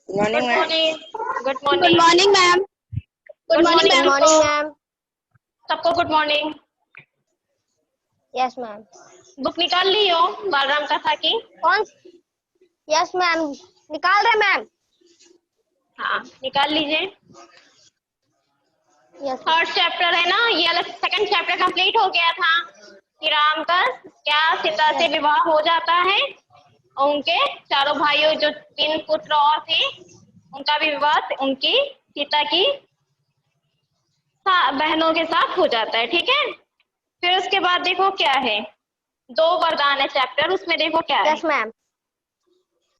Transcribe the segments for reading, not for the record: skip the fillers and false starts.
Morning good ma'am. Morning. Good good morning. Morning ma'am. Good morning good morning ma'am. सबको good morning. Yes ma'am. Book निकाल ली हो बालराम कथा की? कौन? यस मैम, निकाल रहे मैम। हाँ, निकाल लीजिए। यस। थर्ड चैप्टर है ना, ये अलग सेकंड चैप्टर कंप्लीट हो गया था कि राम का क्या सीता से विवाह हो जाता है और उनके चारों भाइयों जो 3 पुत्र और थे उनका भी विवाह उनकी सीता की बहनों के साथ हो जाता है। ठीक है, फिर उसके बाद देखो क्या है, 2 वरदान है चैप्टर, उसमें देखो क्या है। Yes ma'am.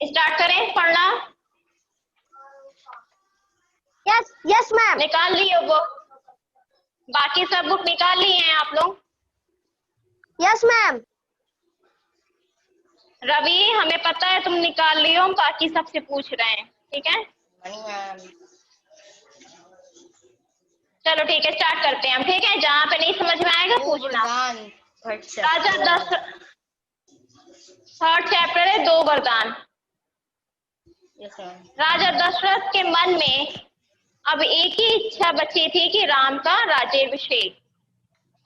स्टार्ट करें पढ़ना। Yes yes ma'am. निकाल ली हो बुक? बाकी सब बुक निकाल ली हैं आप लोग? Yes ma'am. रवि, हमें पता है तुम निकाल ली हो, बाकी सबसे पूछ रहे हैं। ठीक है, चलो ठीक है, स्टार्ट करते हैं हम। ठीक है, जहाँ पे नहीं समझ में आएगा पूछना। राजा दशरथ, थर्ड चैप्टर है 2 वरदान। राजा दशरथ के मन में अब एक ही इच्छा बची थी कि राम का राज्याभिषेक,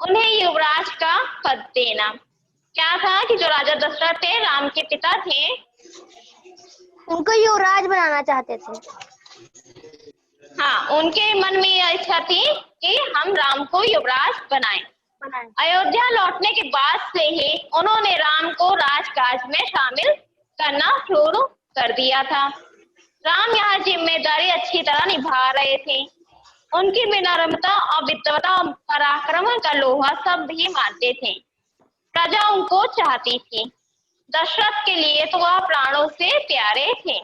उन्हें युवराज का पद देना। क्या था कि जो राजा दशरथ थे, राम के पिता थे, उनको युवराज बनाना चाहते थे। हाँ, उनके मन में यह इच्छा थी कि हम राम को युवराज बनाएं। अयोध्या लौटने के बाद से ही उन्होंने राम को राजकाज में शामिल करना शुरू कर दिया था। राम यहाँ जिम्मेदारी अच्छी तरह निभा रहे थे। उनकी विनम्रता और विद्वता और पराक्रम का लोहा सब भी मानते थे। प्रजा उनको चाहती थी। दशरथ के लिए तो वह प्राणों से प्यारे थे।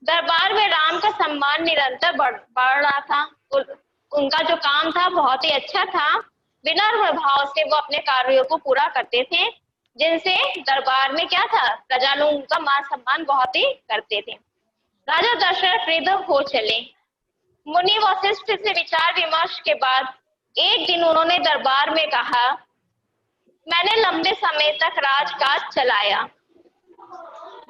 दरबार में राम का सम्मान निरंतर बढ़ रहा था। उनका जो काम था बहुत ही अच्छा था। विनम्र भाव से वो अपने कार्यों को पूरा करते थे, जिनसे दरबार में क्या था, प्रजा लोग उनका मान सम्मान बहुत ही करते थे। राजा दशरथ वृद्ध हो चले। मुनि वशिष्ठ से विचार विमर्श के बाद एक दिन उन्होंने दरबार में कहा, मैंने लंबे समय तक राजकाज चलाया,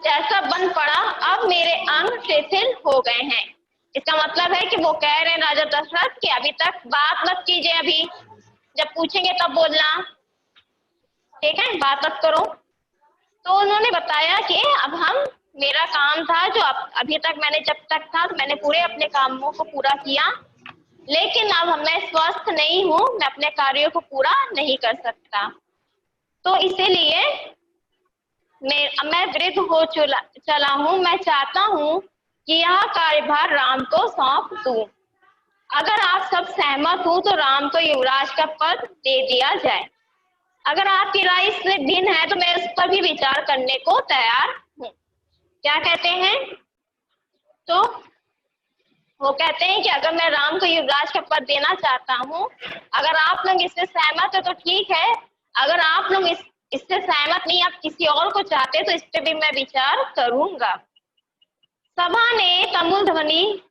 जैसा बन पड़ा अब मेरे अंग शिथिल हो गए हैं। इसका मतलब है कि वो कह रहे हैं राजा दशरथ कि अभी तक बात मत कीजिए, अभी जब पूछेंगे तब बोलना, ठीक है, बात मत करो। तो उन्होंने बताया कि अब हम, मेरा काम था जो अभी तक मैंने जब तक था तो मैंने पूरे अपने कामों को पूरा किया, लेकिन अब मैं स्वस्थ नहीं हूँ, मैं अपने कार्यों को पूरा नहीं कर सकता, तो इसीलिए मैं वृद्ध हो चला हूँ। मैं चाहता हूँ कि यह कार्यभार राम को सौंप दूं। अगर आप सब सहमत हो तो राम को युवराज का पद दे दिया जाए। अगर आपकी राय इससे भिन्न है तो मैं उस पर भी विचार करने को तैयार हूँ। क्या कहते हैं? तो वो कहते हैं कि अगर मैं राम को युवराज का पद देना चाहता हूँ, अगर आप लोग इससे सहमत है तो ठीक है, अगर आप लोग इससे सहमत नहीं, आप किसी और को चाहते तो इस पे भी मैं विचार करूंगा। सभा ने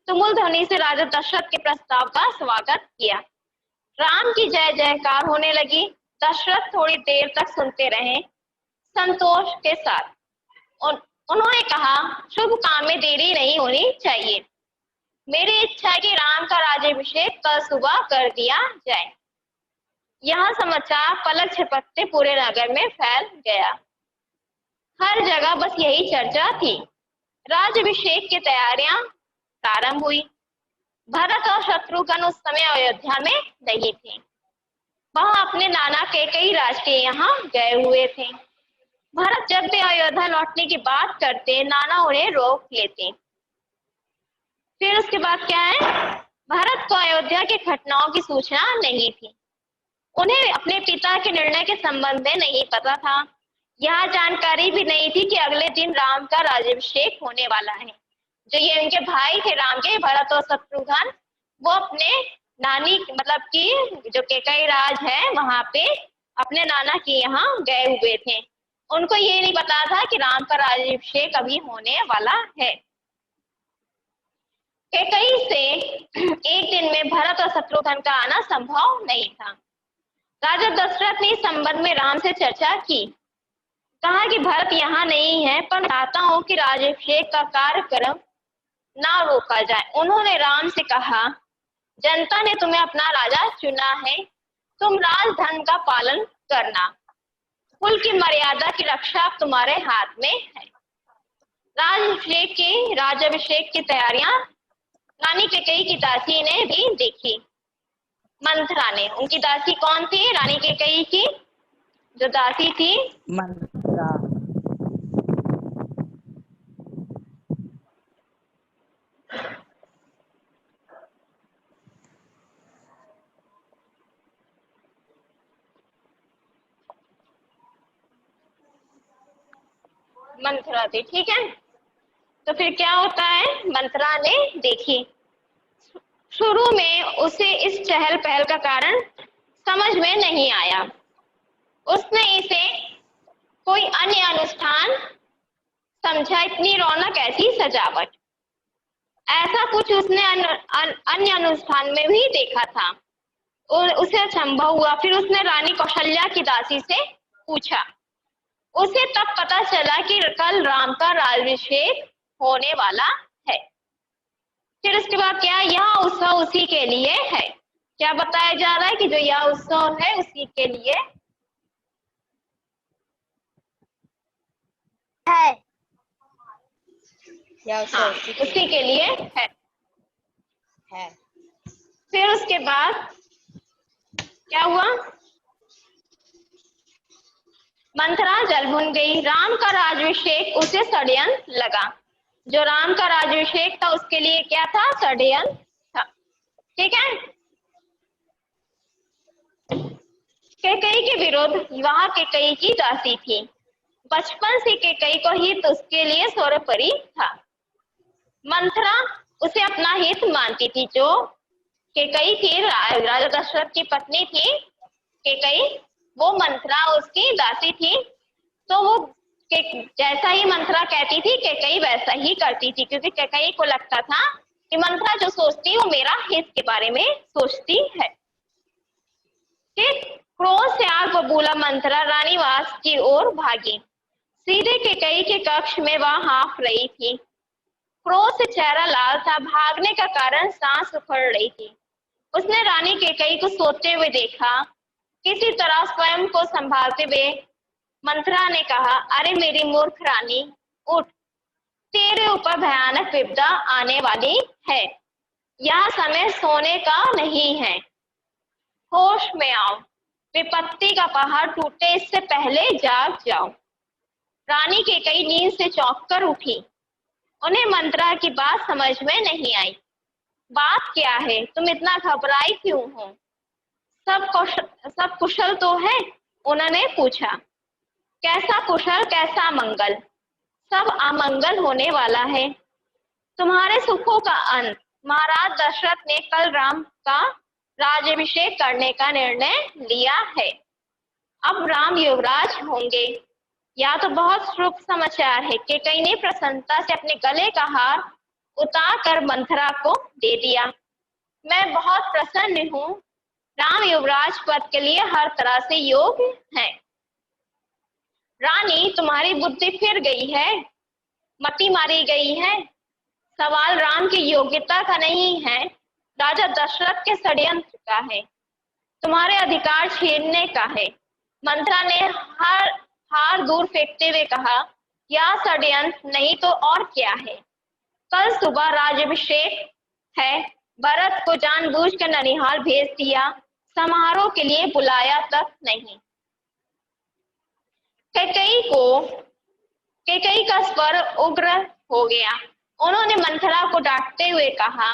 तुमुल ध्वनि से राजा दशरथ के प्रस्ताव का स्वागत किया। राम की जय जयकार होने लगी। दशरथ थोड़ी देर तक सुनते रहे संतोष के साथ। उन्होंने कहा, शुभ काम में देरी नहीं होनी चाहिए। मेरी इच्छा है कि राम का राज्याभिषेक कल सुबह कर दिया जाए। यह समाचार पलक झपकते पूरे नगर में फैल गया। हर जगह बस यही चर्चा थी। राज्याभिषेक की तैयारियां प्रारंभ हुई। भरत और शत्रुघ्न उस समय अयोध्या में नहीं थे। वह अपने नाना कैकेयी राज के यहाँ गए हुए थे। भरत जब भी अयोध्या लौटने की बात करते, नाना उन्हें रोक लेते। फिर उसके बाद क्या है, भरत को अयोध्या की घटनाओं की सूचना नहीं थी। उन्हें अपने पिता के निर्णय के संबंध में नहीं पता था। यह जानकारी भी नहीं थी कि अगले दिन राम का राज्याभिषेक होने वाला है। जो ये उनके भाई थे राम के, भरत और शत्रुघ्न, वो अपने नानी मतलब कि जो कैकेयी राज है वहां पे अपने नाना के यहाँ गए हुए थे। उनको ये नहीं पता था कि राम का राज्याभिषेक अभी होने वाला है। कैकेयी से एक दिन में भरत और शत्रुघ्न का आना संभव नहीं था। राजा दशरथ ने इस संबंध में राम से चर्चा की। कहा कि भरत यहाँ नहीं है, पर चाहता हूँ कि राज्याभिषेक का कार्यक्रम ना रोका जाए। उन्होंने राम से कहा, जनता ने तुम्हें अपना राजा चुना है, तुम राजधर्म का पालन करना, कुल की मर्यादा की रक्षा अब तुम्हारे हाथ में है। राज्याभिषेक की तैयारियां रानी कैकेयी की दासी ने भी देखी। मंथरा ने, उनकी दासी कौन थी? रानी कैकेयी की जो दासी थी मंत्रा। मंथरा थी, ठीक है। तो फिर क्या होता है, मंथरा ने देखी। शुरू में उसे इस चहल पहल का कारण समझ में नहीं आया। उसने इसे कोई अन्य अनुष्ठान समझा, इतनी रौनक ऐसी सजावट, ऐसा कुछ उसने अन्य अनुष्ठान में भी देखा था। उसे अचंभा हुआ। फिर उसने रानी कौशल्या की दासी से पूछा। उसे तब पता चला कि कल राम का राज्याभिषेक होने वाला है। फिर उसके बाद क्या, यह उत्सव उसी के लिए है। क्या बताया जा रहा है कि जो यह उत्सव है उसी के लिए है। हाँ, उसी के लिए है। फिर उसके बाद क्या हुआ, मंथरा जल भुन गई। राम का राज्याभिषेक उसे षड्यंत्र लगा। जो राम का राज्याभिषेक था उसके लिए क्या था, षड्यंत्र था, ठीक है। कैकेयी के विरुद्ध वहां कैकेयी की दासी थी। बचपन से कैकेयी को हित उसके लिए सर्वोपरि था। मंथरा उसे अपना हित मानती थी। जो कैकेयी थी, राजा दशरथ की पत्नी थी कैकेयी, वो मंथरा उसकी दासी थी। तो वो जैसा ही मंथरा कहती थी कैकेयी वैसा ही करती थी, क्योंकि कैकेयी को लगता था कि मंथरा जो सोचती है वो मेरा हित के बारे में सोचती है। ठीक, क्रोध से आग बबूला मंथरा रानीवास की ओर भागी। सीधे कैकेयी के कक्ष में वह हाँफ रही थी। क्रोध से चेहरा लाल था, भागने का कारण सांस उखड़ रही थी। उसने रानी कैकेयी को सोते हुए देखा। किसी तरह स्वयं को संभालते हुए मंथरा ने कहा, अरे मेरी मूर्ख रानी, उठ, तेरे ऊपर भयानक विपदा आने वाली है। यह समय सोने का नहीं है, होश में आओ, विपत्ति का पहाड़ टूटे इससे पहले जाग जाओ। रानी कैकेयी नींद से चौंक कर उठी। उन्हें मंथरा की बात समझ में नहीं आई। बात क्या है, तुम इतना घबराई क्यों हो? सब कुशल तो है? उन्होंने पूछा। कैसा कुशल, कैसा मंगल? सब अमंगल होने वाला है। तुम्हारे सुखों का अंत। महाराज दशरथ ने कल राम का राज्याभिषेक करने का निर्णय लिया है। अब राम युवराज होंगे। यह तो बहुत शुभ समाचार है। कैकेयी ने प्रसन्नता से अपने गले का हार उतार कर मंथरा को दे दिया। मैं बहुत प्रसन्न हूँ। राम युवराज पद के लिए हर तरह से योग्य हैं। रानी, तुम्हारी बुद्धि फिर गई है, मति मारी गई है। सवाल राम की योग्यता का नहीं है, राजा दशरथ के षड्यंत्र का है, तुम्हारे अधिकार छीनने का है। मंथरा ने हार दूर फेंकते हुए कहा, यह षड्यंत्र नहीं तो और क्या है। कल सुबह राज्याभिषेक है। भरत को जानबूझकर ननिहाल भेज दिया, समारोह के लिए बुलाया तक नहीं। कैकेयी का स्वर उग्र हो गया। उन्होंने मंथरा को डांटते हुए कहा,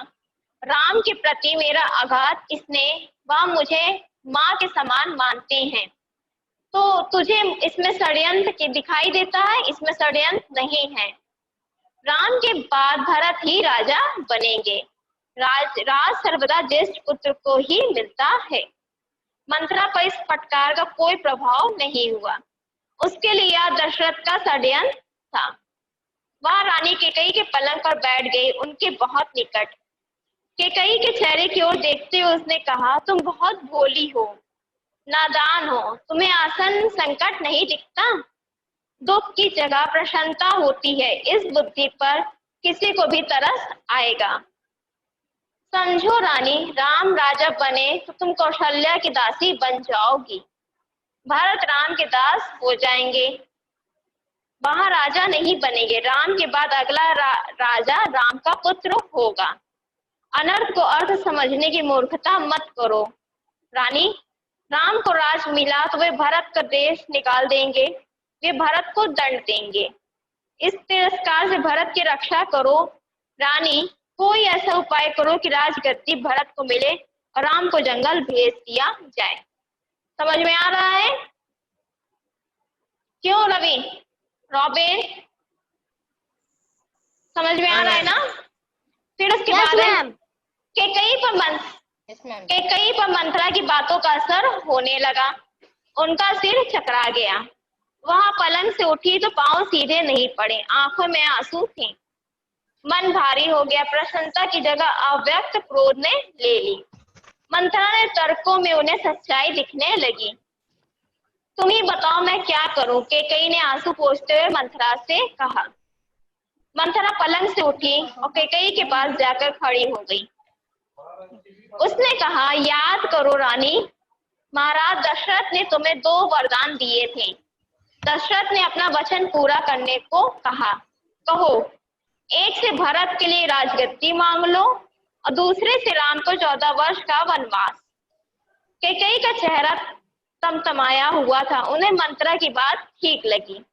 राम के प्रति मेरा अगाध स्नेह, वह मुझे माँ के समान मानते हैं, तो तुझे इसमें षड्यंत्र के दिखाई देता है? इसमें षड्यंत्र नहीं है। राम के बाद भरत ही राजा बनेंगे। राज सर्वदा ज्येष्ठ पुत्र को ही मिलता है। मंथरा पर इस फटकार का कोई प्रभाव नहीं हुआ। उसके लिए यह दशरथ का षड्यंत्र था। वह रानी कैकेयी के पलंग पर बैठ गई, उनके बहुत निकट। कैकेयी के चेहरे की ओर देखते हुए उसने कहा, तुम बहुत भोली हो, नादान हो, तुम्हें आसन संकट नहीं दिखता। दुख की जगह प्रसन्नता होती है। इस बुद्धि पर किसी को भी तरस आएगा। समझो रानी, राम राजा बने तो तुम कौशल्या की दासी बन जाओगी। भरत राम के दास हो जाएंगे, वहां राजा नहीं बनेंगे। राम के बाद अगला राजा राम का पुत्र होगा। अनर्थ को अर्थ समझने की मूर्खता मत करो। रानी, राम को राज मिला तो वे भरत का देश निकाल देंगे, वे भरत को दंड देंगे। इस तिरस्कार से भरत की रक्षा करो। रानी, कोई ऐसा उपाय करो कि राजगद्दी भरत को मिले और राम को जंगल भेज दिया जाए। समझ में आ रहा है? क्यों रवि, रॉबिन, समझ में आ रहा है ना? फिर उसके बाद कैकेयी पर मंथरा की बातों का असर होने लगा। उनका सिर चकरा गया। वह पलंग से उठी तो पांव सीधे नहीं पड़े, आंखों में आंसू थे, मन भारी हो गया। प्रसन्नता की जगह अव्यक्त क्रोध ने ले ली। मंथरा ने तर्कों में उन्हें सच्चाई दिखने लगी। तुम ही बताओ मैं क्या करूं? कैकेयी ने आंसू पोंछते हुए मंथरा से कहा। मंथरा पलंग से उठी और कैकेयी के पास जाकर खड़ी हो गई। उसने कहा, याद करो रानी, महाराज दशरथ ने तुम्हें 2 वरदान दिए थे। दशरथ ने अपना वचन पूरा करने को कहा। कहो, एक से भरत के लिए राजगद्दी मांग लो और दूसरे से राम को 14 वर्ष का वनवास। कैकेयी का चेहरा तमतमाया हुआ था। उन्हें मंथरा की बात ठीक लगी।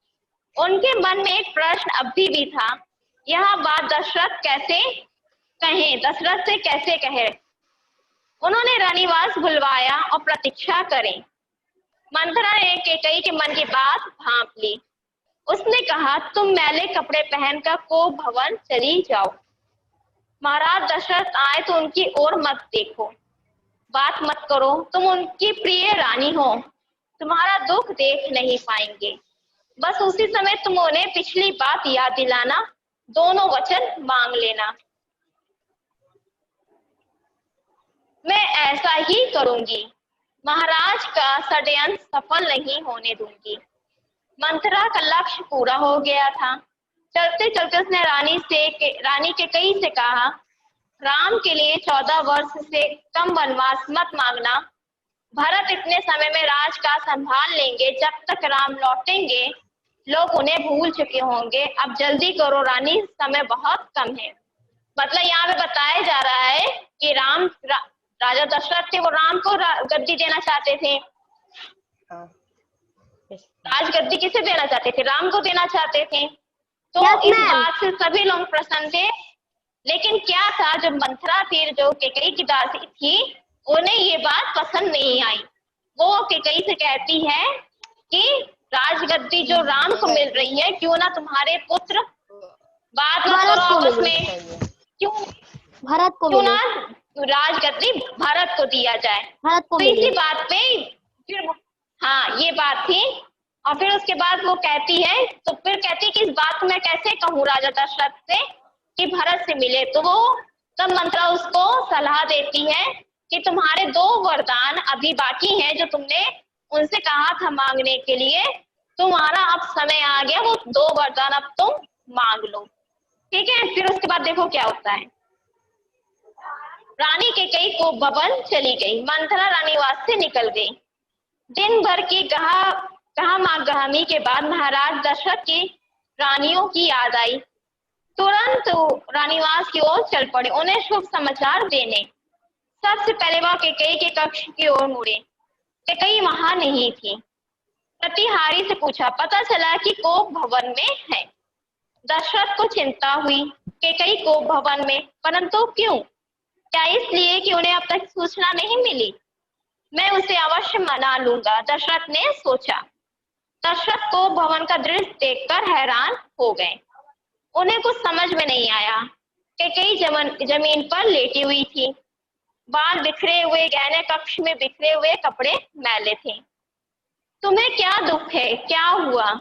उनके मन में एक प्रश्न अभी भी था, यह बात दशरथ से कैसे कहे? उन्होंने रानीवास बुलवाया और प्रतीक्षा करें। मंथरा ने कैकेयी के मन की बात भांप ली। उसने कहा, तुम मैले कपड़े पहनकर कोप भवन चली जाओ। महाराज दशरथ आए तो उनकी ओर मत देखो, बात मत करो। तुम उनकी प्रिय रानी हो, तुम्हारा दुख देख नहीं पाएंगे। बस उसी समय तुम उन्हें पिछली बात याद दिलाना, दोनों वचन मांग लेना। मैं ऐसा ही करूंगी, महाराज का षड्यंत्र सफल नहीं होने दूंगी। मंथरा का लक्ष्य पूरा हो गया था। चलते चलते उसने रानी कैकेयी से कहा, राम के लिए 14 वर्ष से कम वनवास मत मांगना। भरत इतने समय में राजकाज संभाल लेंगे। जब तक राम लौटेंगे लोग उन्हें भूल चुके होंगे। अब जल्दी करो रानी, समय बहुत कम है। मतलब यहाँ पे बताया जा रहा है कि राजा दशरथ थे, वो राम को गद्दी देना चाहते थे। राजगद्दी किसे देना चाहते थे? राम को देना चाहते थे। तो इस बात से सभी लोग प्रसन्न थे। लेकिन क्या था, जो मंथरा थी, जो कैकेयी की दासी थी, उन्हें ये बात पसंद नहीं आई। वो कैकेयी से कहती है कि राजगद्दी जो राम को मिल रही है, क्यों ना तुम्हारे पुत्र, बात मत करो आपस में, क्यों ना राजगद्दी भरत को दिया जाए। तो इसी बात पे फिर हाँ ये बात थी। और फिर उसके बाद वो कहती है, तो फिर कहती है कि इस बात को मैं कैसे कहूँ राजा दशरथ से कि भरत से मिले। तो वो तब मंथरा उसको सलाह देती है कि तुम्हारे 2 वरदान अभी बाकी हैं जो तुमने उनसे कहा था मांगने के लिए। तुम्हारा अब समय आ गया, वो 2 वरदान अब तुम मांग लो, ठीक है। फिर उसके बाद देखो क्या होता है। रानी कैकेयी को भवन चली गई। मंथरा रानीवास से निकल गई। दिन भर की गहमागहमी के बाद महाराज दशरथ की रानियों की याद आई। तुरंत रानीवास की ओर चल पड़े उन्हें शुभ समाचार देने। सबसे पहले वह कैकेयी के कक्ष की ओर मुड़े। कैकेयी वहां नहीं थी। प्रतिहारी से पूछा, पता चला कि कोप भवन में है। दशरथ को चिंता हुई, कैकेयी कोप भवन में, परंतु क्यों? क्या इसलिए कि उन्हें अब तक सूचना नहीं मिली? मैं उसे अवश्य मना लूंगा, दशरथ ने सोचा। दशरथ को भवन का दृश्य देखकर हैरान हो गए। उन्हें कुछ समझ में नहीं आया। कैकेयी जमीन पर लेटी हुई थी, बाल बिखरे हुए, गहने कक्ष में बिखरे हुए कपड़े मैले थे। तुम्हें क्या दुख है? क्या हुआ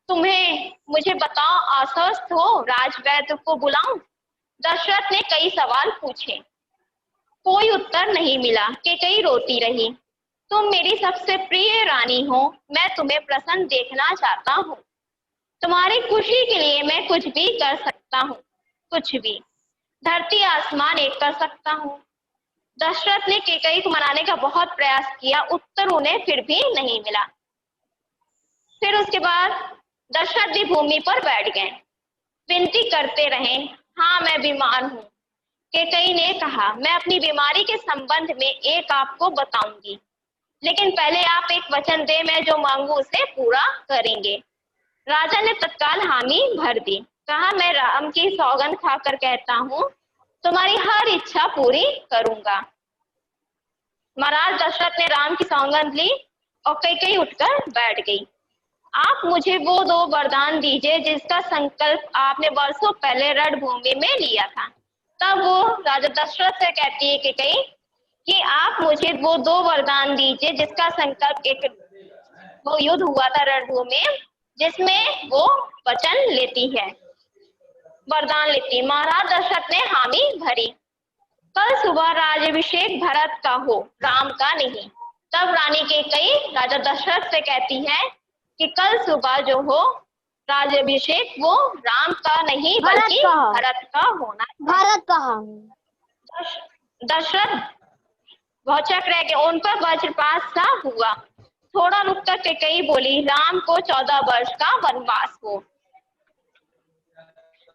तुम्हें? मुझे बताओ, अस्वस्थ हो? राजवैद्य को बुलाऊं? दशरथ ने कई सवाल पूछे, कोई उत्तर नहीं मिला। कैकेयी रोती रही। तुम मेरी सबसे प्रिय रानी हो, मैं तुम्हें प्रसन्न देखना चाहता हूँ। तुम्हारी खुशी के लिए मैं कुछ भी कर सकता हूँ, कुछ भी, धरती आसमान एक कर सकता हूँ। दशरथ ने कैकेयी को मनाने का बहुत प्रयास किया, उत्तर उन्हें फिर भी नहीं मिला। फिर उसके बाद दशरथ जी भूमि पर बैठ गए, विनती करते रहे, हाँ मैं बीमार हूँ। कैकेयी ने कहा, मैं अपनी बीमारी के संबंध में एक आपको बताऊंगी, लेकिन पहले आप एक वचन दें, मैं जो मांगू उसे पूरा करेंगे। राजा ने तत्काल हामी भर दी, कहा, मैं राम की सौगंध खाकर कहता हूँ, तुम्हारी हर इच्छा पूरी करूंगा। महाराज दशरथ ने राम की सौगंध ली और कैकेयी उठकर बैठ गई। आप मुझे वो दो वरदान दीजिए जिसका संकल्प आपने वर्षों पहले रणभूमि में लिया था। तब वो राजा दशरथ से कहती है कैकेयी कि आप मुझे वो दो वरदान दीजिए जिसका संकल्प एक वो युद्ध हुआ था रणभूमि में, जिसमें वो वचन लेती है, वरदान लेती है। महाराज दशरथ ने हामी भरी। कल सुबह राज्याभिषेक भरत का हो, राम का नहीं। तब रानी कैकेयी राजा दशरथ से कहती है कि कल सुबह जो हो राज्याभिषेक वो राम का नहीं बल्कि भरत का होना। भारत कहा। दशरथ भौचक रह गए, उन पर वज्रपात सा हुआ। थोड़ा रुककर कैकेयी बोली, राम को 14 वर्ष का वनवास हो।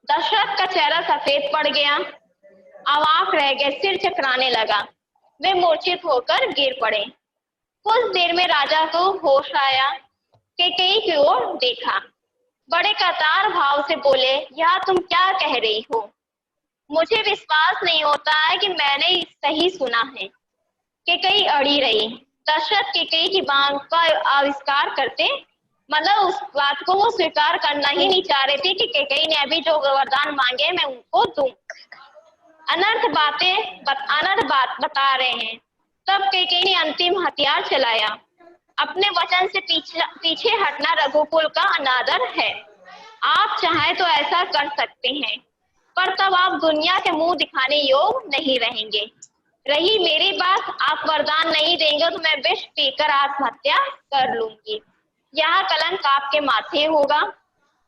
दशरथ का चेहरा सफेद पड़ गया, अवाक रह गए, सिर चकराने लगा, वे मूर्छित होकर गिर पड़े। कुछ देर में राजा को होश आया, कैकेयी की ओर देखा, बड़े कतार भाव से बोले, यह तुम क्या कह रही हो? मुझे विश्वास नहीं होता है कि मैंने सही सुना है। कैकेयी अड़ी रही। दशरथ कैकेयी की मांग का आविष्कार करते, मतलब उस बात को वो स्वीकार करना ही नहीं चाह रहे थे कि कैकेयी ने अभी जो वरदान मांगे मैं उनको दूं। अनर्थ बात बता रहे हैं। तब कैकेयी ने अंतिम हथियार चलाया, अपने वचन से पीछे हटना रघुकुल का अनादर है। आप चाहे तो ऐसा कर सकते हैं, पर तब आप दुनिया के मुंह दिखाने योग्य नहीं रहेंगे। रही मेरी बात, आप वरदान नहीं देंगे तो मैं विष पीकर आत्महत्या कर लूंगी, यह कलंक आपके माथे होगा।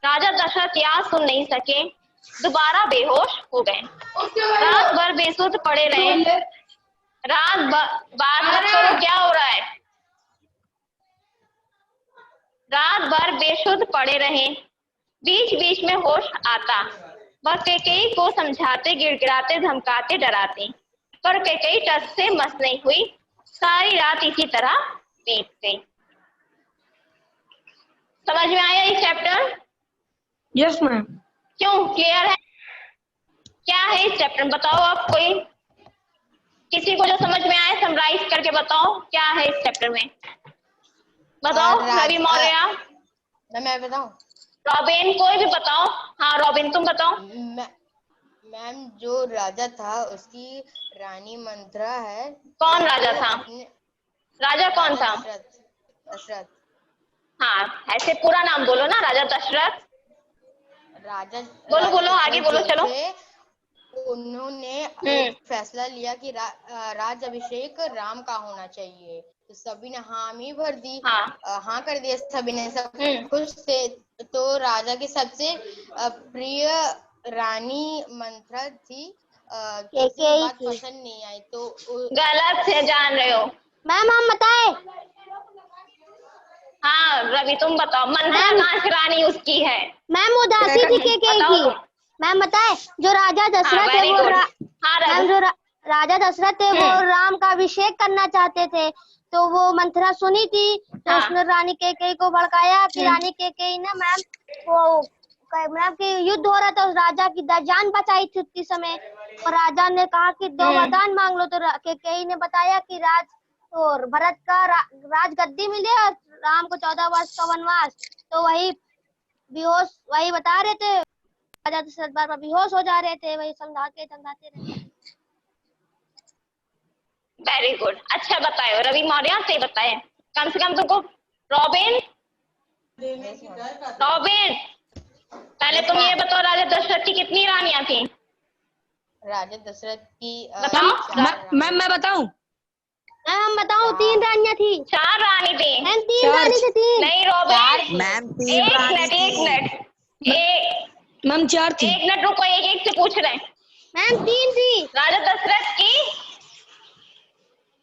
राजा दशरथ यह सुन नहीं सके, दोबारा बेहोश हो गए। रात भर बेसुध पड़े रहे। क्या हो रहा है? रात भर बेसुध पड़े रहे। बीच बीच में होश आता, वह कैकेयी को समझाते, गिड़गिड़ाते, धमकाते, डराते, पर कैकेयी टस से मस नहीं हुई। सारी रात इसी तरह बीत गई। समझ में आया ये चैप्टर? Yes ma'am. क्यों, क्लियर है? क्या है इस चैप्टर में बताओ आप, कोई किसी को जो समझ में आए समराइज करके बताओ क्या है इस चैप्टर में। बताओ रवि मौर्य, मैं बताऊं? रॉबिन, कोई भी बताओ। हाँ रॉबिन तुम बताओ। मैम जो राजा था उसकी रानी मंत्रा है। कौन राजा था? राजा कौन था? दशरथ। हाँ ऐसे पूरा नाम बोलो ना, राजा दशरथ। राजा बोलो आगे बोलो, चलो। उन्होंने एक फैसला लिया कि राज अभिषेक राम का होना चाहिए, तो सभी ने हामी भर दी। हाँ कर दिया सभी ने, सब खुश थे। तो राजा की सबसे प्रिय रानी मंत्रा थी, किसी बात पसंद नहीं आई तो गलत से जान रहे हो मैम। हम बताए? हाँ रवि तुम बताओ, मंत्रा कहाँ से रानी उसकी है? मैम उदासी थी कैकेयी की। मैम बताए, जो राजा दशरथ थे वो मैम जो राजा दशरथ थे वो राम का अभिषेक करना चाहते थे, तो वो मंत्रा सुनी थी, तो उसने रानी कैकेयी को भड़काया कि रानी कैकेयी ना मैम वो मैम की युद्ध हो रहा था, उस राजा की जान बचाई थी उतनी समय, और राजा ने कहा कि 2 वरदान मांग लो, तो कैकेयी ने बताया कि और भरत का राज गद्दी मिले और राम को 14 वर्ष का वनवास। तो वही बेहोश, वही बता रहे थे, राजा दशरथ बार बेहोश हो जा रहे थे, वही समझाते रहे। वेरी गुड, अच्छा बताए रवि मौर्य से बताए, कम से कम तुमको। रॉबिन पहले तुम ये बताओ, राजा दशरथ की कितनी रानियां थी? राजा दशरथ की मैम मैं बताऊं? हम बताऊं, 3 रानियां थी। 4 रानी थी। 3 रानी थी। 3 नहीं रॉबिन मैम एक मिनट मैम 4 थी। एक मिनट रुको, एक एक से पूछ रहे हैं। मैम 3 थी। राजा दशरथ की,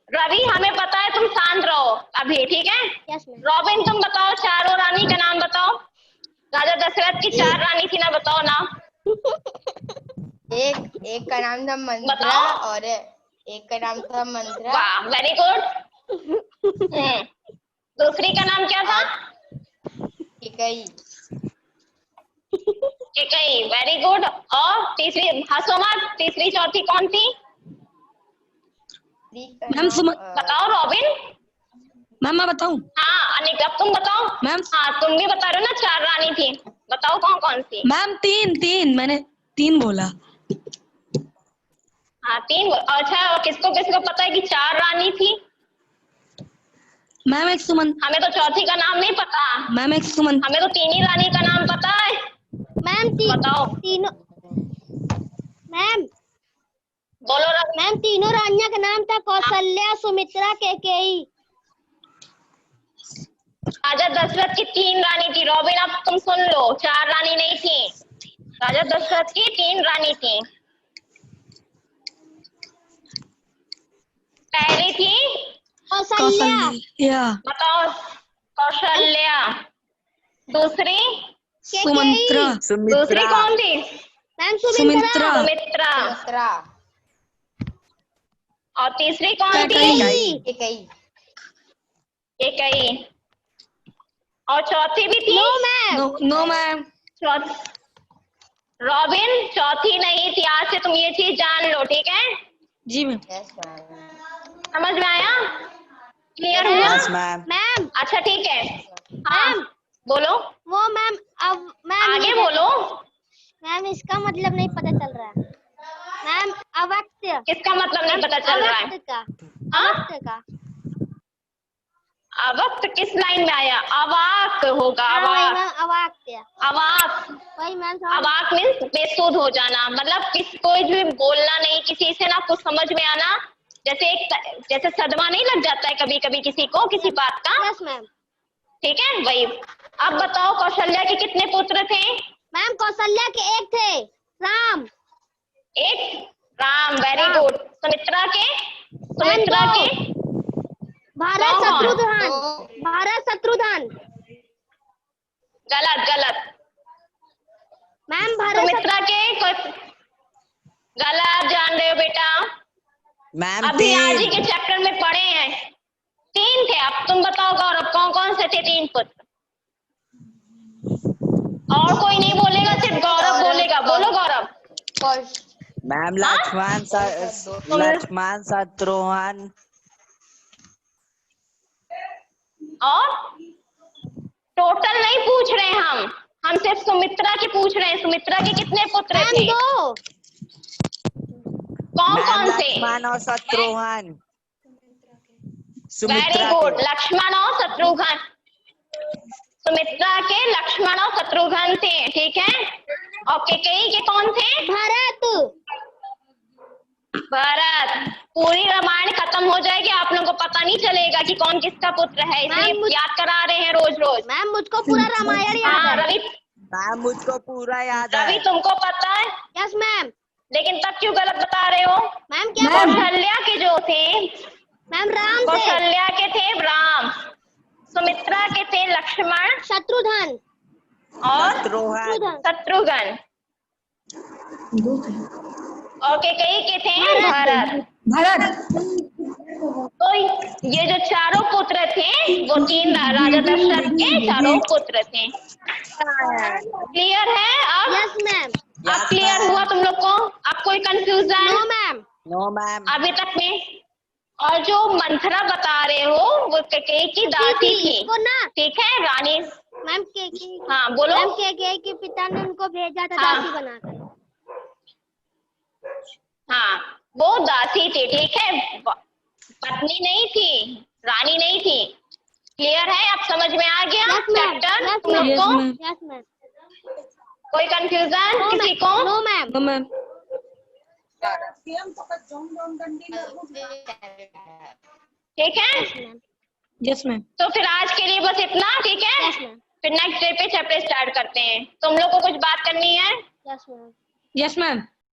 रवि हमें पता है, तुम शांत रहो अभी, ठीक है। Yes ma'am. रॉबिन तुम बताओ, चारों रानी का नाम बताओ। राजा दशरथ की 4 रानी थी ना, बताओ नाम। एक का नाम था मंत्रा बताओ। और एक का नाम था मंत्रा। वाह, वेरी गुड। दूसरी का नाम क्या था? केकई। Kaikeyi, very good. और तीसरी, हंसो मत, तीसरी चौथी कौन थी? मैम बताओ रॉबिन। मैम मैं बताऊं? हाँ अनिक, अब तुम बताओ। मैम हाँ तुम भी बता रहे हो ना 4 रानी थी, बताओ कौन कौन सी? मैम 3 मैंने 3 बोला। हाँ 3। अच्छा, किसको किसको पता है कि 4 रानी थी? मैम एक सुमन। हमें तो चौथी का नाम नहीं पता। मैम एक सुमन। हमें तो 3 ही रानी का नाम पता है। मैम बताओ। तीनों। मैम बोलो रवि। मैम तीनों रानियों का नाम था कौशल्या, सुमित्रा, केकई। राजा दशरथ की 3 रानी थी। रॉबिन अब तुम सुन लो, 4 रानी नहीं थी। राजा दशरथ की 3 रानी थी। पहली थी कौशल्या। बताओ, कौशल्या। दूसरी सुमंत्रा। दूसरी कौन थी? मैम सुमित्रा। सुमित्रा। और तीसरी कौन थी? केकई। केकई। और चौथी भी थी? No ma'am. रॉबिन चौथी नहीं थी। आज से तुम ये चीज जान लो, ठीक है? जी मैम। समझ में आया? क्लियर हुआ? मैम अच्छा ठीक है। हाँ बोलो। वो मैम अब मैम आगे बोलो। मैम इसका मतलब नहीं पता चल रहा है मैम। अवक्त्य। किसका मतलब नहीं पता चल रहा है? अवक्त्य का। अवक्त किस लाइन में आया? अवाक होगा। अवाक्त्य। अवाक। वही मैम। अवाक मीन्स बेसुध हो जाना, मतलब कोई भी बोलना नहीं, किसी से ना कुछ समझ में आना। जैसे सदमा नहीं लग जाता है कभी कभी किसी को किसी बात का। Yes ma'am. ठीक है वही। अब बताओ कौशल्या के कितने पुत्र थे? मैम कौशल्या के 1 थे, राम। 1 Ram, very good. सुमित्रा के? भारत शत्रुघ्न। गलत। मैम सुमित्रा के गलत जान रहे हो बेटा। मैम अभी आज ही के चैप्टर में पढ़े हैं। 3 थे। अब तुम बताओ गौरव, कौन कौन से थे 3 पुत्र? और कोई नहीं बोलेगा, सिर्फ गौरव बोलेगा। बोलो गौरव। मैम लक्ष्मण शत्रुघ्न। और टोटल नहीं पूछ रहे हम सिर्फ सुमित्रा की पूछ रहे हैं। सुमित्रा के कितने पुत्र थे? 2। कौन से? लक्ष्मण और शत्रुघ्न। वेरी गुड, लक्ष्मण और शत्रुघ्न। सुमित्रा के लक्ष्मण और शत्रुघ्न थे, ठीक है। और केकई के कौन थे? भरत। पूरी रामायण खत्म हो जाएगी, आप लोगों को पता नहीं चलेगा कि कौन किसका पुत्र है, इसलिए याद करा रहे हैं रोज रोज। मैम मुझको पूरा रामायण याद है। रवि मैम मुझको पूरा याद है। रवि तुमको पता है? Yes ma'am. लेकिन तब क्यों गलत बता रहे हो? मैम क्या? कौशल्या के जो थे मैम राम थे। कौशल्या के थे राम, सुमित्रा के थे लक्ष्मण, शत्रुघ्न और शत्रुघ्न, और केकई के थे भरत। तो ये जो चारों पुत्र थे वो 3 राजा दशरथ के चारों पुत्र थे। क्लियर है अब? Yes ma'am. अब क्लियर हुआ तुम लोग को? अब कोई कंफ्यूजन? नो मैम अभी तक में। और जो मंथरा बता रहे हो वो केकई की दासी थी, ठीक है, रानी। मैम केकई। हाँ बोलो। मैम केकई के पिता ने उनको भेजा था दासी बनाकर। हाँ वो दासी थी, ठीक है, पत्नी नहीं थी, रानी नहीं थी। क्लियर है? अब समझ में आ गया चैप्टर तुम लोग को? Yes ma'am. कोई कंफ्यूजन किसी को? No ma'am. ठीक है। Yes ma'am. तो फिर आज के लिए बस इतना, ठीक है। Yes ma'am. फिर नेक्स्ट डे पे चैप्टर स्टार्ट करते हैं। तुम लोग को कुछ बात करनी है? Yes ma'am. Yes ma'am.